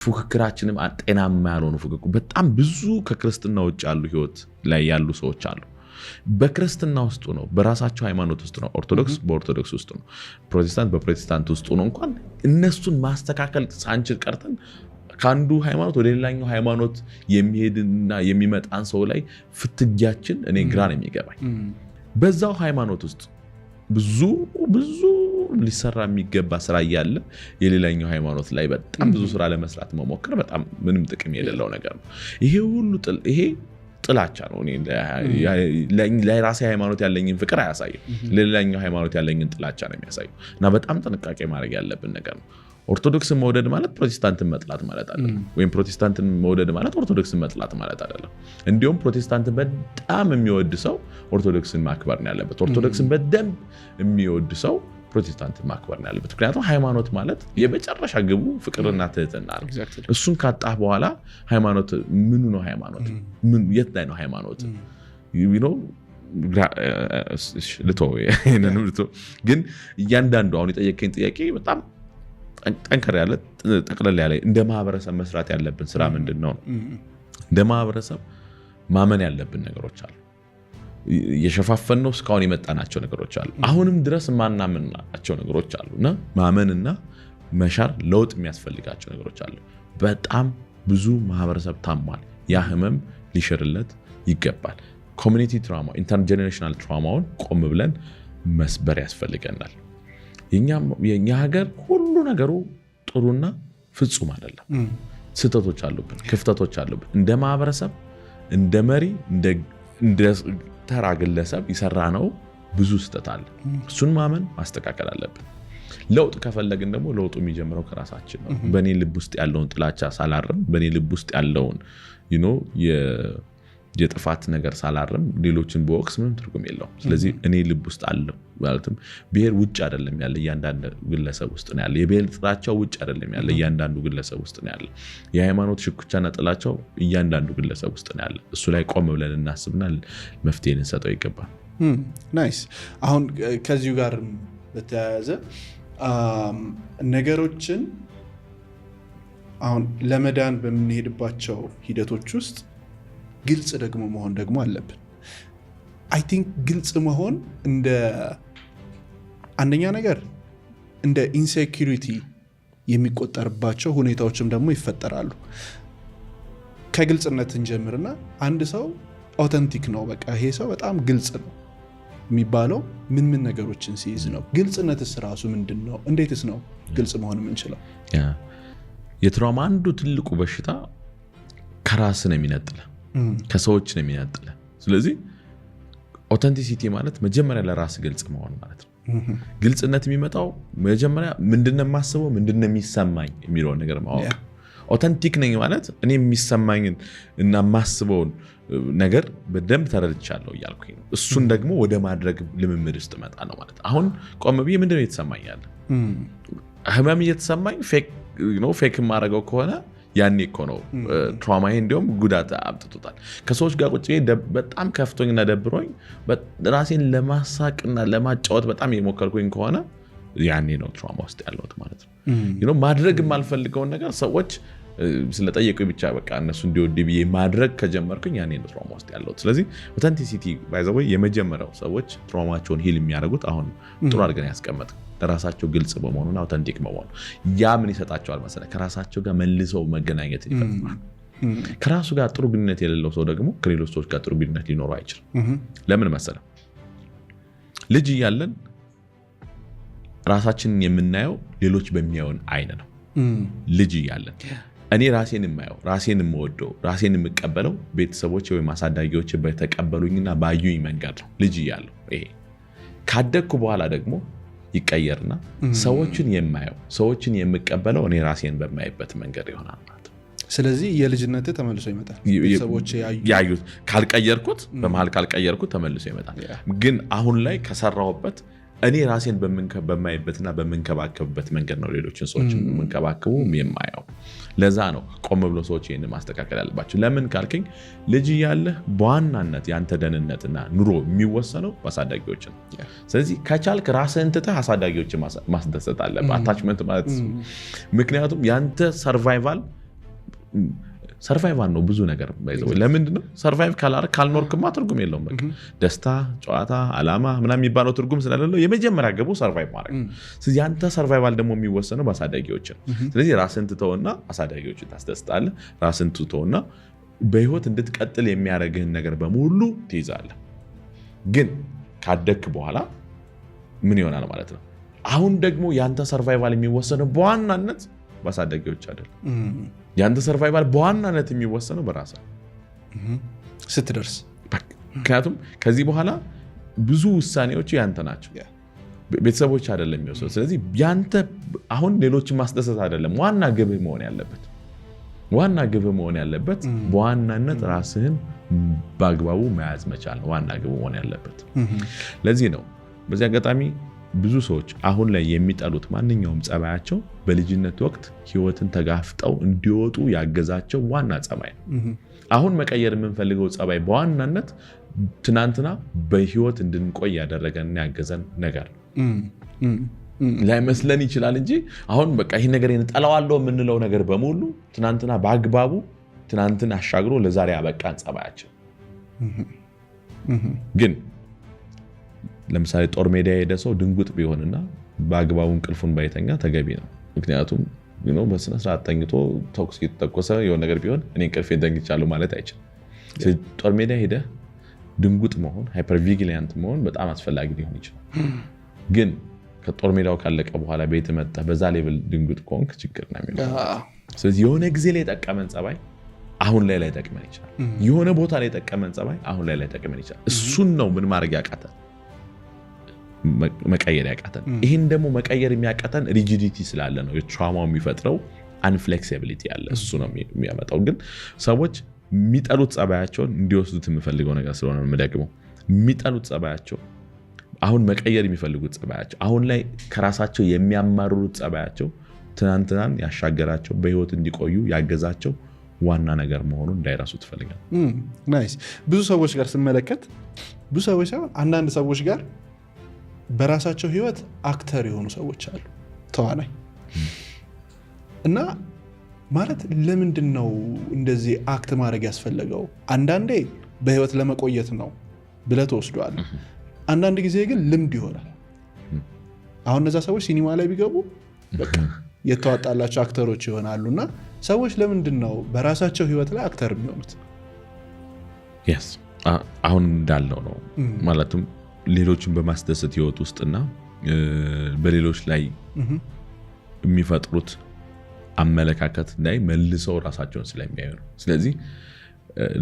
ፉክክራችንም ጤናማ ያልሆኑ ፉክክር በጣም ብዙ ከክርስትና ውጭ ያሉ ህይወት ላይ ያሉ ሰዎች አሉ። በክርስትና ውስጥ ነው፣ በራሳቸው ሃይማኖት ውስጥ ነው፣ ኦርቶዶክስ በኦርቶዶክስ ውስጥ ነው፣ ፕሮቴስታንት በፕሮቴስታንት ውስጥ ነው። እንኳን እነሱን ማስተካከል ሳንችል ቀርተን ከአንዱ ሃይማኖት ወደ ሌላኛው ሃይማኖት የሚሄድና የሚመጣን ሰው ላይ ፍትጊያችን እኔ ግራ ነው የሚገባኝ። በዛው ሃይማኖት ውስጥ ብዙ ሊሰራ የሚገባ ስራ ያለ የሌላኛው ሃይማኖት ላይ በጣም ብዙ ስራ ለመስራት መሞከር በጣም ምንም ጥቅም የሌለው ነገር ነው። ይሄ ሁሉ ይሄ ጥላቻ ነው። እኔ ለራሴ ሃይማኖት ያለኝን ፍቅር አያሳይም፣ ለሌላኛው ሃይማኖት ያለኝን ጥላቻ ነው የሚያሳየው እና በጣም ጥንቃቄ ማድረግ ያለብን ነገር ነው። ኦርቶዶክስን መውደድ ማለት ፕሮቴስታንትን መጥላት ማለት አይደለም፣ ወይም ፕሮቴስታንትን መውደድ ማለት ኦርቶዶክስን መጥላት ማለት አይደለም። እንዲሁም ፕሮቴስታንትን በጣም የሚወድ ሰው ኦርቶዶክስን ማክበር ነው ያለበት። ኦርቶዶክስን በደንብ የሚወድ ሰው ፕሮቴስታንትን ማክበር ነው ያለበት። ምክንያቱም ሃይማኖት ማለት የመጨረሻ ግቡ ፍቅርና ትህትና ነው። እሱን ካጣህ በኋላ ሃይማኖት ምኑ ነው? ሃይማኖት ምን የት ላይ ነው ሃይማኖት? ግን እያንዳንዱ አሁን የጠየቀኝ ጥያቄ በጣም ጠንከር ያለ ጠቅለል ያለ እንደ ማህበረሰብ መስራት ያለብን ስራ ምንድነው? እንደ ማህበረሰብ ማመን ያለብን ነገሮች አሉ። የሸፋፈነው እስካሁን የመጣናቸው ነገሮች አሉ። አሁንም ድረስ ማናምናቸው ነገሮች አሉና ማመንና መሻር ለውጥ የሚያስፈልጋቸው ነገሮች አሉ። በጣም ብዙ ማህበረሰብ ታሟል። ያ ህመም ሊሽርለት ይገባል። ኮሚኒቲ ትራውማ፣ ኢንተርጀነሬሽናል ትራውማውን ቆም ብለን መስበር ያስፈልገናል። የኛ ሀገር ሁሉ ነገሩ ጥሩና ፍጹም አይደለም። ስህተቶች አሉብን፣ ክፍተቶች አሉብን። እንደ ማህበረሰብ፣ እንደ መሪ፣ እንደ ተራ ግለሰብ ይሰራነው ብዙ ስህተት አለ። እሱን ማመን ማስተካከል አለብን። ለውጥ ከፈለግን ደግሞ ለውጡ የሚጀምረው ከራሳችን ነው። በእኔ ልብ ውስጥ ያለውን ጥላቻ ሳላርም፣ በእኔ ልብ ውስጥ ያለውን የጥፋት ነገር ሳላርም ሌሎችን በወቅስ ምንም ትርጉም የለውም። ስለዚህ እኔ ልብ ውስጥ አለው ማለትም ብሔር ውጭ አይደለም ያለ እያንዳንዱ ግለሰብ ውስጥ ነው ያለ። የብሔር ጥላቻው ውጭ አይደለም ያለ እያንዳንዱ ግለሰብ ውስጥ ነው ያለ። የሃይማኖት ሽኩቻና ጥላቻው እያንዳንዱ ግለሰብ ውስጥ ነው ያለ። እሱ ላይ ቆም ብለን እናስብና መፍትሄ ልንሰጠው ይገባል። ናይስ። አሁን ከዚሁ ጋር በተያያዘ ነገሮችን አሁን ለመዳን በምንሄድባቸው ሂደቶች ውስጥ ግልጽ ደግሞ መሆን ደግሞ አለብን። አይ ቲንክ ግልጽ መሆን እንደ አንደኛ ነገር እንደ ኢንሴኪዩሪቲ የሚቆጠርባቸው ሁኔታዎችም ደግሞ ይፈጠራሉ። ከግልጽነት እንጀምርና አንድ ሰው ኦተንቲክ ነው፣ በቃ ይሄ ሰው በጣም ግልጽ ነው የሚባለው ምን ነገሮችን ሲይዝ ነው? ግልጽነትስ ራሱ ምንድን ነው? እንዴትስ ነው ግልጽ መሆን የምንችለው? የትራውማ አንዱ ትልቁ በሽታ ከራስ ነው የሚነጥለ፣ ከሰዎች ነው የሚነጥለ። ስለዚህ ኦተንቲሲቲ ማለት መጀመሪያ ለራስ ግልጽ መሆን ማለት ነው። ግልጽነት የሚመጣው መጀመሪያ ምንድነው የማስበው፣ ምንድነው የሚሰማኝ የሚለው ነገር ማወቅ። ኦተንቲክ ነኝ ማለት እኔ የሚሰማኝን እና የማስበውን ነገር በደንብ ተረድቻለሁ እያልኩኝ ነው። እሱን ደግሞ ወደ ማድረግ ልምምድ ውስጥ መጣ ነው ማለት። አሁን ቆም ብዬ ምንድነው የተሰማኝ ያለ ህመም እየተሰማኝ ፌክ ማድረገው ከሆነ ያኔ እኮ ነው ትራውማዬ እንዲያውም ጉዳት አምጥቶታል። ከሰዎች ጋር ቁጭ በጣም ከፍቶኝና ደብሮኝ ራሴን ለማሳቅና ለማጫወት በጣም የሞከርኩኝ ከሆነ ያኔ ነው ትራውማ ውስጥ ያለሁት ማለት ነው። ማድረግ የማልፈልገውን ነገር ሰዎች ስለጠየቁኝ ብቻ በቃ እነሱ እንዲወዱ ብዬ ማድረግ ከጀመርኩኝ ያኔ ነው ትራውማ ውስጥ ያለሁት። ስለዚህ ኦተንቲሲቲ ባይ ዘ ወይ የመጀመሪያው ሰዎች ትራውማቸውን ሂል የሚያደርጉት አሁን ጥሩ አድርገን ያስቀመጥ ለራሳቸው ግልጽ በመሆኑና አውተንቲክ በመሆኑ ያ ምን ይሰጣቸዋል መሰለህ? ከራሳቸው ጋር መልሰው መገናኘት ይፈጥራል። ከራሱ ጋር ጥሩ ግንኙነት የሌለው ሰው ደግሞ ከሌሎች ሰዎች ጋር ጥሩ ግንኙነት ሊኖረው አይችልም። ለምን መሰለህ? ልጅ እያለን ራሳችንን የምናየው ሌሎች በሚያዩን አይን ነው። ልጅ እያለን እኔ ራሴን የማየው፣ ራሴን የምወደው፣ ራሴን የምቀበለው ቤተሰቦቼ ወይም አሳዳጊዎቼ በተቀበሉኝና ባዩኝ መንገድ ነው ልጅ እያለሁ። ይሄ ካደግኩ በኋላ ደግሞ ይቀየርና ሰዎችን የማየው፣ ሰዎችን የምቀበለው እኔ ራሴን በማይበት መንገድ ይሆናል ማለት ነው። ስለዚህ የልጅነት ተመልሶ ይመጣል። ሰዎች ያዩት ካልቀየርኩት፣ በመሃል ካልቀየርኩት ተመልሶ ይመጣል። ግን አሁን ላይ ከሰራሁበት እኔ ራሴን በማይበትና በመንከባከብበት መንገድ ነው ሌሎችን ሰዎች መንከባከቡ የማየው። ለዛ ነው ቆም ብሎ ሰዎች ይሄን ማስተካከል ያለባቸው። ለምን ካልከኝ ልጅ ያለህ በዋናነት ያንተ ደህንነትና ኑሮ የሚወሰነው በአሳዳጊዎች ነው። ስለዚህ ከቻልክ ራስህን ትተህ አሳዳጊዎችን ማስደሰት አለብህ። አታችመንት ማለት ምክንያቱም ያንተ ሰርቫይቫል ሰርቫይቫል ነው ብዙ ነገር ባይዘው ለምንድን ነው ሰርቫይቭ ካልኖርክማ ትርጉም የለውም በቃ ደስታ ጨዋታ አላማ ምናምን የሚባለው ትርጉም ስለሌለው የመጀመሪያ ገቡ ሰርቫይቭ ማድረግ ስለዚህ ያንተ ሰርቫይቫል ደግሞ የሚወሰነው በአሳዳጊዎች ነው ስለዚህ ራስን ትተውና አሳዳጊዎችን ታስደስታለህ ራስን ትተውና በህይወት እንድትቀጥል የሚያደርግህን ነገር በሙሉ ትይዛለህ ግን ካደግክ በኋላ ምን ይሆናል ማለት ነው አሁን ደግሞ ያንተ ሰርቫይቫል የሚወሰነው በዋናነት በአሳዳጊዎች አይደለም ያንተ ሰርቫይቫል በዋናነት የሚወሰነው በራስህ ስትደርስ ምክንያቱም ከዚህ በኋላ ብዙ ውሳኔዎች ያንተ ናቸው ቤተሰቦች አይደለም የሚወስነው ስለዚህ ያንተ አሁን ሌሎችን ማስደሰት አይደለም ዋና ግብህ መሆን ያለበት በዋናነት ራስህን በአግባቡ መያዝ መቻል ዋና ግብ መሆን ያለበት ለዚህ ነው በዚህ አጋጣሚ ብዙ ሰዎች አሁን ላይ የሚጠሉት ማንኛውም ጸባያቸው በልጅነት ወቅት ህይወትን ተጋፍጠው እንዲወጡ ያገዛቸው ዋና ጸባይ ነው አሁን መቀየር የምንፈልገው ጸባይ በዋናነት ትናንትና በህይወት እንድንቆይ ያደረገን ያገዘን ነገር ላይመስለን ይችላል እንጂ አሁን በቃ ይሄን ነገር እንጠላዋለሁ የምንለው ነገር በሙሉ ትናንትና በአግባቡ ትናንትን አሻግሮ ለዛሬ ያበቃን ጸባያችን ግን ለምሳሌ ጦር ሜዳ ሄደ ሰው ድንጉጥ ቢሆንና በአግባቡ እንቅልፉን ባይተኛ ተገቢ ነው ምክንያቱም በስነ ስርዓት ተኝቶ ተኩስ እየተተኮሰ የሆነ ነገር ቢሆን እኔ እንቅልፌን ተኝቻለሁ ማለት አይችልም ጦር ሜዳ ሄደ ድንጉጥ መሆን ሃይፐር ቪጂላንት መሆን በጣም አስፈላጊ ሊሆን ይችላል ግን ከጦር ሜዳው ካለቀ በኋላ ቤት መጣ በዛ ሌቭል ድንጉጥ ኮንክ ችግር ነው የሚሆነው ስለዚህ የሆነ ጊዜ ላይ ተቀመን ጸባይ አሁን ላይ ተቀመን ይችላል የሆነ ቦታ ላይ ተቀመን ጸባይ አሁን ላይ ተቀመን ይችላል እሱን ነው ምን ማድረግ ያቃተን መቀየር ያቃተን ይሄን ደግሞ መቀየር የሚያቃተን ሪጂዲቲ ስላለ ነው የትራውማው የሚፈጥረው አንፍሌክሲቢሊቲ ያለ እሱ ነው የሚያመጣው ግን ሰዎች የሚጠሉት ጸባያቸውን እንዲወስዱት የምፈልገው ነገር ስለሆነ የምደግመው የሚጠሉት ጸባያቸው አሁን መቀየር የሚፈልጉት ጸባያቸው አሁን ላይ ከራሳቸው የሚያማሩት ጸባያቸው ትናንትናን ያሻገራቸው በህይወት እንዲቆዩ ያገዛቸው ዋና ነገር መሆኑን እንዳይራሱ ትፈልጋል ናይስ ብዙ ሰዎች ጋር ስመለከት ብዙ ሰዎች ሳይሆን አንዳንድ ሰዎች ጋር በራሳቸው ህይወት አክተር የሆኑ ሰዎች አሉ ተዋናይ እና ማለት ለምንድን ነው እንደዚህ አክት ማድረግ ያስፈልገው አንዳንዴ በህይወት ለመቆየት ነው ብለህ ትወስደዋለህ አንዳንድ ጊዜ ግን ልምድ ይሆናል አሁን እነዛ ሰዎች ሲኒማ ላይ ቢገቡ በቃ የተዋጣላቸው አክተሮች ይሆናሉና ሰዎች ለምንድን ነው በራሳቸው ህይወት ላይ አክተር የሚሆኑት አሁን እንዳለው ነው ማለትም ሌሎችን በማስደሰት ህይወት ውስጥና በሌሎች ላይ የሚፈጥሩት አመለካከት ላይ መልሰው ራሳቸውን ስለሚያዩ ነው ስለዚህ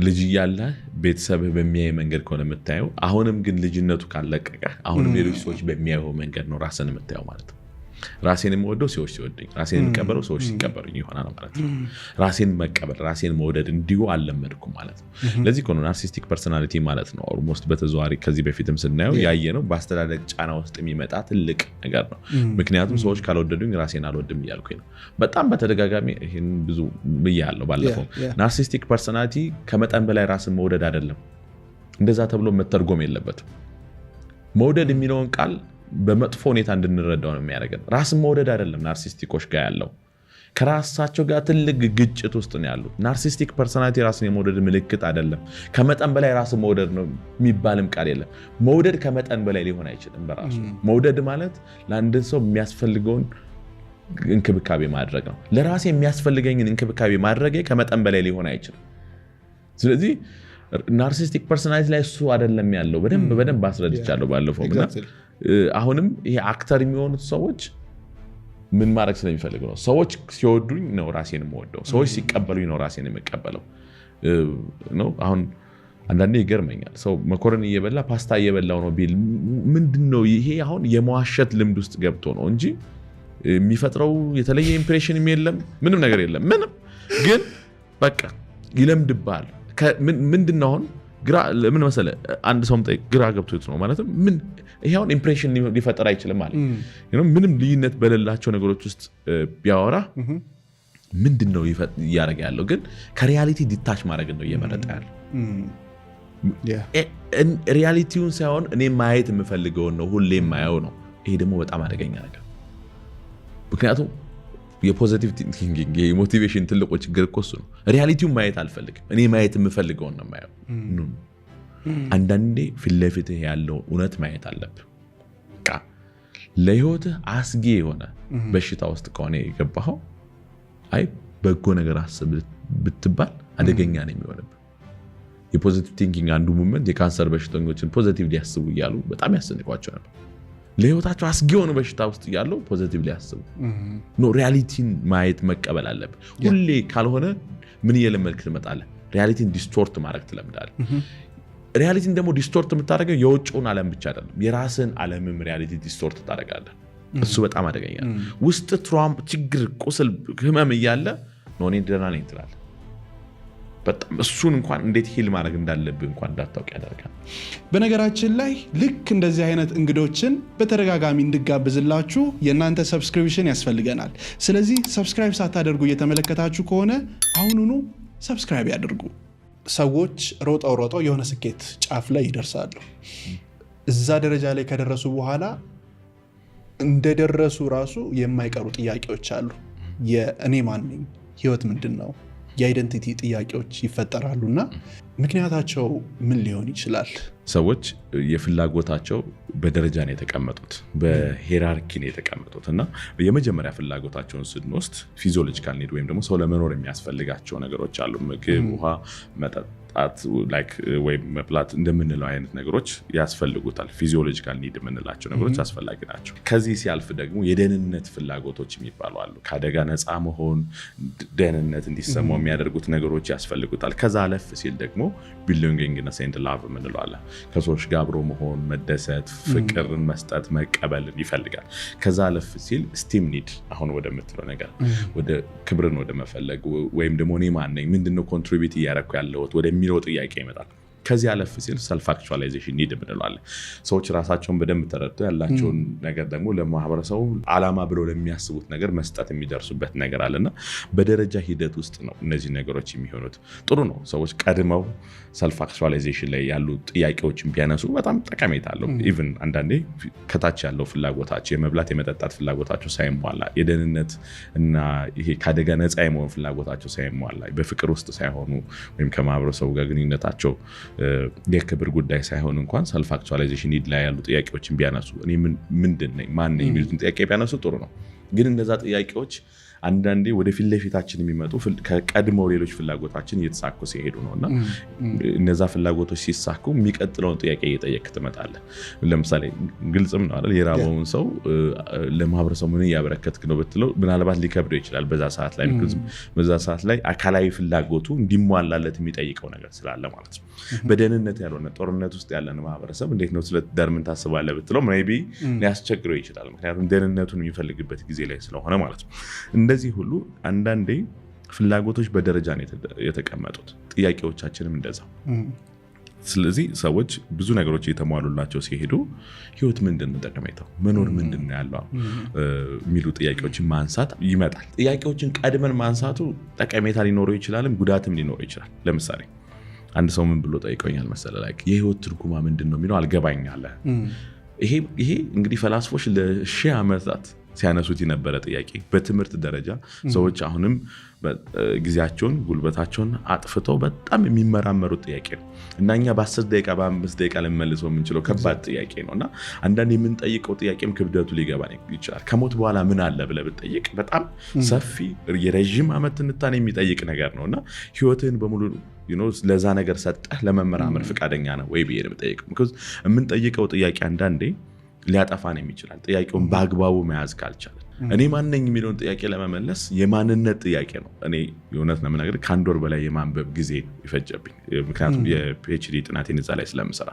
ልጅ ያለ ቤተሰብህ በሚያይ መንገድ ከሆነ የምታየው አሁንም ግን ልጅነቱ ካለቀቀ አሁንም ሌሎች ሰዎች በሚያዩ መንገድ ነው ራስን የምታየው ማለት ነው ራሴን የምወደው ሰዎች ሲወደኝ ራሴን የምቀበለው ሰዎች ሲቀበሉኝ ይሆናል ማለት ነው ራሴን መቀበል ራሴን መውደድ እንዲሁ አልለመድኩም ማለት ነው ለዚህ ነው ናርሲስቲክ ፐርሰናሊቲ ማለት ነው ኦልሞስት በተዘዋዋሪ ከዚህ በፊትም ስናየው ያየ ነው በአስተዳደግ ጫና ውስጥ የሚመጣ ትልቅ ነገር ነው ምክንያቱም ሰዎች ካልወደዱኝ ራሴን አልወድም እያልኩኝ ነው በጣም በተደጋጋሚ ይሄን ብዙ ብያለሁ ባለፈው ናርሲስቲክ ፐርሰናሊቲ ከመጠን በላይ ራስን መውደድ አይደለም እንደዛ ተብሎ መተርጎም የለበትም መውደድ የሚለውን ቃል በመጥፎ ሁኔታ እንድንረዳው ነው የሚያደርገን ራስን መውደድ አይደለም ናርሲስቲኮች ጋር ያለው ከራሳቸው ጋር ትልቅ ግጭት ውስጥ ነው ያሉት ናርሲስቲክ ፐርሰናሊቲ ራስን የመውደድ ምልክት አይደለም ከመጠን በላይ ራስን መውደድ ነው የሚባልም ቃል የለም መውደድ ከመጠን በላይ ሊሆን አይችልም በራሱ መውደድ ማለት ለአንድ ሰው የሚያስፈልገውን እንክብካቤ ማድረግ ነው ለራሴ የሚያስፈልገኝን እንክብካቤ ማድረግ ከመጠን በላይ ሊሆን አይችልም ስለዚህ ናርሲስቲክ ፐርሰናሊቲ ላይ እሱ አይደለም ያለው በደንብ አስረድቻለሁ ባለፈውና አሁንም ይሄ አክተር የሚሆኑት ሰዎች ምን ማድረግ ስለሚፈልጉ ነው ሰዎች ሲወዱኝ ነው ራሴን የምወደው ሰዎች ሲቀበሉኝ ነው ራሴን የምቀበለው ነው አሁን አንዳንዴ ይገርመኛል ሰው መኮረኒ እየበላ ፓስታ እየበላው ነው ቢል ምንድነው ይሄ አሁን የመዋሸት ልምድ ውስጥ ገብቶ ነው እንጂ የሚፈጥረው የተለየ ኢምፕሬሽን የለም ምንም ነገር የለም ምንም ግን በቃ ይለምድባል ምንድነው አሁን ግራ ለምን መሰለ አንድ ሰውም ጠይቅ ግራ ገብቶት ነው ማለት ምን ይሄውን ኢምፕሬሽን ሊፈጠር አይችልም ማለት ነው ምንም ልዩነት በሌላቸው ነገሮች ውስጥ ቢያወራ ምንድነው ያረጋ ያለው ግን ከሪያሊቲ ዲታች ማድረግ ነው እየመረጠ ያለው ሪያሊቲውን ሳይሆን እኔ ማየት የምፈልገው ነው ሁሌ ማየው ነው ይሄ ደግሞ በጣም አደገኛ ነገር ምክንያቱም የፖዚቲቭ ቲንኪንግ የሞቲቬሽን ትልቁ ችግር እኮ እሱ ነው። ሪያሊቲውን ማየት አልፈልግም፣ እኔ ማየት የምፈልገውን ነው የማየው። አንዳንዴ ፊት ለፊትህ ያለውን እውነት ማየት አለብህ። ለህይወትህ አስጊ የሆነ በሽታ ውስጥ ከሆነ የገባኸው አይ በጎ ነገር አስብ ብትባል አደገኛ ነው የሚሆንብህ። የፖዚቲቭ ቲንኪንግ አንዱ ሙቭመንት የካንሰር በሽተኞችን ፖዚቲቭ ሊያስቡ እያሉ በጣም ያስነቋቸው ነበር። ለህይወታቸው አስጊ የሆነ በሽታ ውስጥ እያሉ ፖዚቲቭ ሊያስቡ ነው። ሪያሊቲን ማየት መቀበል አለብህ ሁሌ። ካልሆነ ምን እየለመድክ ትመጣለህ? ሪያሊቲን ዲስቶርት ማድረግ ትለምዳለህ። ሪያሊቲን ደግሞ ዲስቶርት የምታደርገው የውጭውን ዓለም ብቻ አይደለም፣ የራስን ዓለምም ሪያሊቲ ዲስቶርት ታደርጋለህ። እሱ በጣም አደገኛ ነው። ውስጥ ትራውማ፣ ችግር፣ ቁስል፣ ህመም እያለ ነው እኔ ደህና ነኝ ትላለህ። በጣም እሱን እንኳን እንዴት ሂል ማድረግ እንዳለብህ እንኳን እንዳታውቅ ያደርጋል። በነገራችን ላይ ልክ እንደዚህ አይነት እንግዶችን በተደጋጋሚ እንድጋብዝላችሁ የእናንተ ሰብስክሪፕሽን ያስፈልገናል። ስለዚህ ሰብስክራይብ ሳታደርጉ እየተመለከታችሁ ከሆነ አሁኑኑ ሰብስክራይብ ያድርጉ። ሰዎች ሮጠው የሆነ ስኬት ጫፍ ላይ ይደርሳሉ። እዛ ደረጃ ላይ ከደረሱ በኋላ እንደደረሱ ራሱ የማይቀሩ ጥያቄዎች አሉ። የእኔ ማን ነኝ? ህይወት ምንድን ነው? የአይደንቲቲ ጥያቄዎች ይፈጠራሉና ምክንያታቸው ምን ሊሆን ይችላል? ሰዎች የፍላጎታቸው በደረጃ ነው የተቀመጡት፣ በሄራርኪ ነው የተቀመጡት እና የመጀመሪያ ፍላጎታቸውን ስንወስድ ፊዚዮሎጂካል ኒድ ወይም ደግሞ ሰው ለመኖር የሚያስፈልጋቸው ነገሮች አሉ። ምግብ፣ ውሃ፣ መጠጣት ወይም መብላት እንደምንለው አይነት ነገሮች ያስፈልጉታል። ፊዚዮሎጂካል ኒድ የምንላቸው ነገሮች አስፈላጊ ናቸው። ከዚህ ሲያልፍ ደግሞ የደህንነት ፍላጎቶች የሚባሉ አሉ። ከአደጋ ነፃ መሆን፣ ደህንነት እንዲሰማው የሚያደርጉት ነገሮች ያስፈልጉታል። ከዛ አለፍ ሲል ደግሞ ቢሎንጊንግነስ ኤንድ ላቭ የምንለው አለ። ከሰዎች ጋር አብሮ መሆን፣ መደሰት፣ ፍቅርን መስጠት፣ መቀበልን ይፈልጋል። ከዛ አለፍ ሲል ስቲም ኒድ አሁን ወደምትለው ነገር ወደ ክብርን ወደ መፈለግ ወይም ደግሞ እኔ ማን ነኝ፣ ምንድነው ኮንትሪቢዩት እያደረኩ ያለሁት ወደሚለው ጥያቄ ይመጣል። ከዚህ አለፍ ሲል ሰልፍ አክቹዋላይዜሽን ኒድ የምንለው ሰዎች ራሳቸውን በደንብ ተረድተው ያላቸውን ነገር ደግሞ ለማህበረሰቡ ዓላማ ብለው ለሚያስቡት ነገር መስጠት የሚደርሱበት ነገር አለና በደረጃ ሂደት ውስጥ ነው እነዚህ ነገሮች የሚሆኑት። ጥሩ ነው ሰዎች ቀድመው ሰልፍ አክቹዋላይዜሽን ላይ ያሉ ጥያቄዎችን ቢያነሱ በጣም ጠቀሜታ አለው። ኢቭን አንዳንዴ ከታች ያለው ፍላጎታቸው የመብላት የመጠጣት ፍላጎታቸው ሳይሟላ፣ የደህንነት እና ይሄ ከአደጋ ነፃ የመሆን ፍላጎታቸው ሳይሟላ፣ በፍቅር ውስጥ ሳይሆኑ ወይም ከማህበረሰቡ ጋር ግንኙነታቸው የክብር ጉዳይ ሳይሆን እንኳን ሰልፍ አክቹዋላይዜሽን ኒድ ላይ ያሉ ጥያቄዎችን ቢያነሱ እኔ ምንድን ነኝ ማን ነኝ የሚሉትን ጥያቄ ቢያነሱ ጥሩ ነው። ግን እነዛ ጥያቄዎች አንዳንዴ ወደ ፊት ለፊታችን የሚመጡ ከቀድሞው ሌሎች ፍላጎታችን እየተሳኩ ሲሄዱ ነውና እነዛ ፍላጎቶች ሲሳኩ የሚቀጥለውን ጥያቄ እየጠየቅክ ትመጣለህ። ለምሳሌ ግልጽም ነው አይደል? የራበውን ሰው ለማህበረሰቡ ምን እያበረከትክ ነው ብትለው ምናልባት ሊከብደው ይችላል በዛ ሰዓት ላይ። በዛ ሰዓት ላይ አካላዊ ፍላጎቱ እንዲሟላለት የሚጠይቀው ነገር ስላለ ማለት ነው። በደህንነት ያልሆነ ጦርነት ውስጥ ያለን ማህበረሰብ እንዴት ነው ስለ ትዳር ምን ታስባለህ ብትለው ሜይ ቢ ሊያስቸግረው ይችላል። ምክንያቱም ደህንነቱን የሚፈልግበት ጊዜ ላይ ስለሆነ ማለት ነው። እንደዚህ ሁሉ አንዳንዴ ፍላጎቶች በደረጃ ነው የተቀመጡት፣ ጥያቄዎቻችንም እንደዛው። ስለዚህ ሰዎች ብዙ ነገሮች የተሟሉላቸው ሲሄዱ ህይወት ምንድን ነው ጠቀሜታው፣ መኖር ምንድን ነው ያለው የሚሉ ጥያቄዎችን ማንሳት ይመጣል። ጥያቄዎችን ቀድመን ማንሳቱ ጠቀሜታ ሊኖረው ይችላልም ጉዳትም ሊኖረው ይችላል። ለምሳሌ አንድ ሰው ምን ብሎ ጠይቀኛል መሰለህ፣ የህይወት ትርጉማ ምንድን ነው የሚለው አልገባኛል። ይሄ እንግዲህ ፈላስፎች ለሺህ ዓመታት ሲያነሱት የነበረ ጥያቄ። በትምህርት ደረጃ ሰዎች አሁንም ጊዜያቸውን ጉልበታቸውን አጥፍተው በጣም የሚመራመሩት ጥያቄ ነው እና እኛ በ10 ደቂቃ በ5 ደቂቃ ልንመልሰው የምንችለው ከባድ ጥያቄ ነው እና አንዳንድ የምንጠይቀው ጥያቄም ክብደቱ ሊገባ ይችላል። ከሞት በኋላ ምን አለ ብለህ ብትጠይቅ በጣም ሰፊ የረዥም ዓመት ትንታኔ የሚጠይቅ ነገር ነው እና ህይወትህን በሙሉ ለዛ ነገር ሰጠህ ለመመራመር ፈቃደኛ ነው ወይ ብዬ ነው የምጠይቀው። የምንጠይቀው ጥያቄ አንዳንዴ ሊያጠፋን ይችላል። ጥያቄውን በአግባቡ መያዝ ካልቻለ እኔ ማንነኝ የሚለውን ጥያቄ ለመመለስ የማንነት ጥያቄ ነው። እኔ የእውነት ነው የምነግርህ ከአንድ ወር በላይ የማንበብ ጊዜ ይፈጀብኝ። ምክንያቱም የፒኤችዲ ጥናቴን እዛ ላይ ስለምሰራ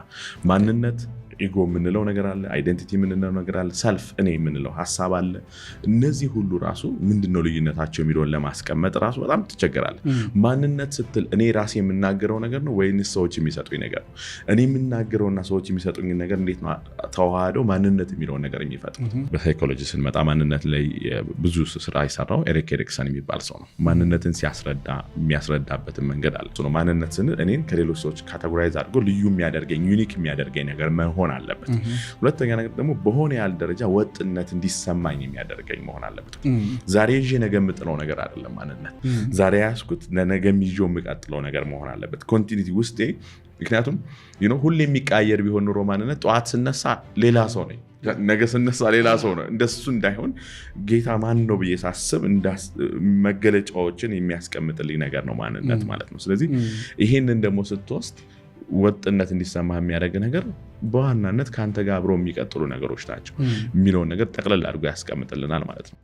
ማንነት ኢጎ የምንለው ነገር አለ፣ አይደንቲቲ የምንለው ነገር አለ፣ ሰልፍ እኔ የምንለው ሀሳብ አለ። እነዚህ ሁሉ ራሱ ምንድነው ልዩነታቸው የሚለውን ለማስቀመጥ ራሱ በጣም ትቸገራለህ። ማንነት ስትል እኔ ራሴ የምናገረው ነገር ነው ወይንስ ሰዎች የሚሰጡኝ ነገር ነው? እኔ የምናገረውና ሰዎች የሚሰጡኝ ነገር እንዴት ነው ተዋህደው ማንነት የሚለውን ነገር የሚፈጥሩት? በሳይኮሎጂ ስንመጣ ማንነት ላይ ብዙ ስራ የሰራው ኤሪክ ኤሪክሰን የሚባል ሰው ነው። ማንነትን ሲያስረዳ የሚያስረዳበትን መንገድ አለ። ማንነት ስንል እኔን ከሌሎች ሰዎች ካቴጎራይዝ አድርጎ ልዩ የሚያደርገኝ ዩኒክ የሚያደርገኝ ነገር መሆን መሆን አለበት። ሁለተኛ ነገር ደግሞ በሆነ ያህል ደረጃ ወጥነት እንዲሰማኝ የሚያደርገኝ መሆን አለበት። ዛሬ ይዤ ነገ የምጥለው ነገር አይደለም ማንነት። ዛሬ ያስኩት ለነገ ይዤው የምቀጥለው ነገር መሆን አለበት ኮንቲኒቲ ውስጤ። ምክንያቱም ሁሌ የሚቀያየር ቢሆን ኑሮ ማንነት ጠዋት ስነሳ ሌላ ሰው ነኝ፣ ነገ ስነሳ ሌላ ሰው ነው። እንደሱ እንዳይሆን ጌታ ማን ነው ብዬ ሳስብ መገለጫዎችን የሚያስቀምጥልኝ ነገር ነው ማንነት ማለት ነው። ስለዚህ ይሄንን ደግሞ ስትወስድ ወጥነት እንዲሰማ የሚያደርግ ነገር በዋናነት ከአንተ ጋር አብረው የሚቀጥሉ ነገሮች ናቸው የሚለውን ነገር ጠቅለል አድርጎ ያስቀምጥልናል ማለት ነው።